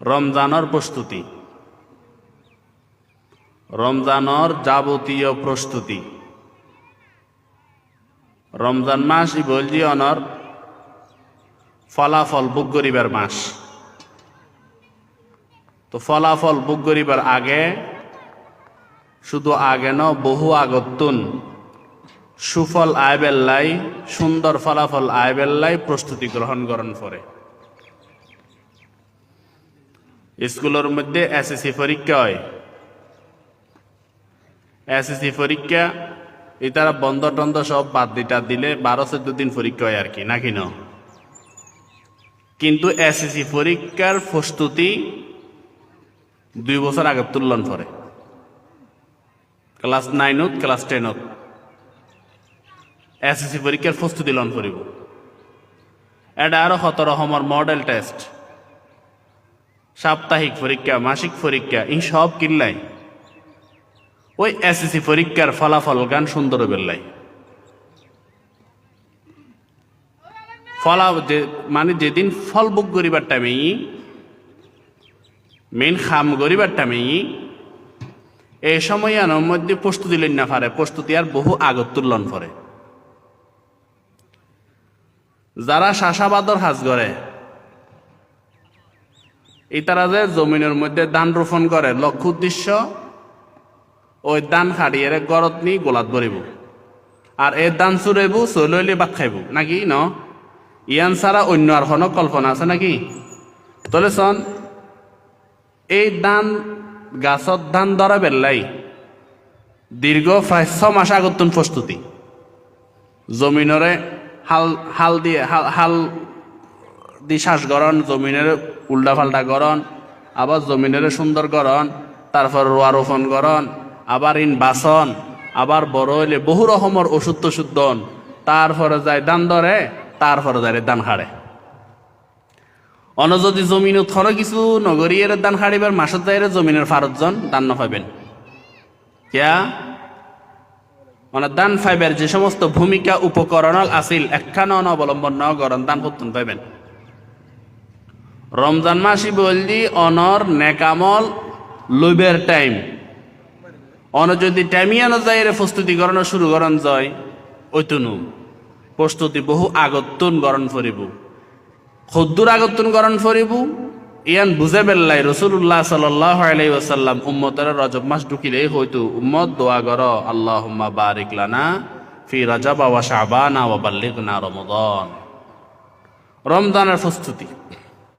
রমজানের প্রস্তুতি, রমজানের যাবতীয় প্রস্তুতি। রমজান মাস ই বলছি অনর ফলাফল বুক করিবার মাস। তো ফলাফল বুক করিবার আগে, শুধু আগে ন বহু আগতুন সুফল আয়বেল্লাই, সুন্দর ফলাফল আয়বেল্লাই প্রস্তুতি গ্রহণ করেন পরে। স্কুলের মধ্যে এসএসসি পরীক্ষা হয়। এসএসসি পরীক্ষা তারা বন্ধ টন্ধ সব বাদ দিটা দিলে 12-14 দিন পরীক্ষা হয় আর কি, নাকি ন? কিন্তু এসএসসি পরীক্ষার প্রস্তুতি 2 বছর আগে তুলন পরে, ক্লাস 9 ক্লাস 10 এসএসসি পরীক্ষার প্রস্তুতি লন করিব। এটা আরো 17 রকমের মডেল টেস্ট, সাপ্তাহিক পরীক্ষা, মাসিক পরীক্ষা, এই সব কিনলাই ওই এসএসসি পরীক্ষার ফলাফল গান সুন্দর বেল্লাই। মানে যেদিন ফল বুক করিবার টাইমে, মেন খাম করিবার টাইমে, এই সময় আনোর মধ্যে প্রস্তুতি লইন না পারে, প্রস্তুতি আর বহু আগত তুলন পরে। যারা শাসাবাদর হাজ করে, এই তারা যে জমিনের মধ্যে ধান রোপণ করে, লক্ষ্য উদ্দেশ্য ওই ধান খাড়িয়ে গরত নি গোলাত ভরিব, আর এই ধান চুরাইব, চলইলে বাদ খাইব, নাকি ন? ইয়ান ছাড়া অন্য আর কোনো কল্পনা আছে নাকি? তাহলে চন এই ধান গাছত ধান ধরা বেল্লাই দীর্ঘ প্রায় 6 মাস আগতুন প্রস্তুতি। জমিনরে হাল দি শ্বাস গরণ, জমিনের উল্টা পাল্টা গরণ, আবার জমিনের সুন্দর গরণ, তারপর রোয়া রোপণ গরণ, আবার ইন বাসন, আবার বড় হইলে বহু রকমের ওষুধ টষুধ দন, তারপরে যায় দান ধরে, তারপরে যায় দান হাড়ে। অন যদি জমিনত খরচ কিছু নগরীর দান হাড়িবার মাসত যায় জমিনের 5 জন দান না পাইবেন কিয়া? মানে দান ফাইবার যে সমস্ত ভূমিকা উপকরণ আছিল একখান অবলম্বন ন গরণ দান করতেন পাইবেন। রমজান মাসি বললি অনর নেকামল লইবের টাইম। অন যদি টাইমিয়ানো যায় প্রস্তুতি গরণ শুরু গরণ যায়, ওইটুনু প্রস্তুতি বহু আগতুন গরণ ফরিব, খদ্দুর আগতুন গরণ ফরিব। ইয়ান বুঝে বেল্লাই রাসূলুল্লাহ সাল্লাল্লাহু আলাইহি ওয়াসাল্লাম উম্মতের রজব মাস ঢুকিলেই হয়তো উম্মত দোয়া কর, আল্লাহুম্মা বারিক লানা ফি রজব ওয়া শাবান ওয়া বাল্লিগনা রমাদান। রমজানের প্রস্তুতি।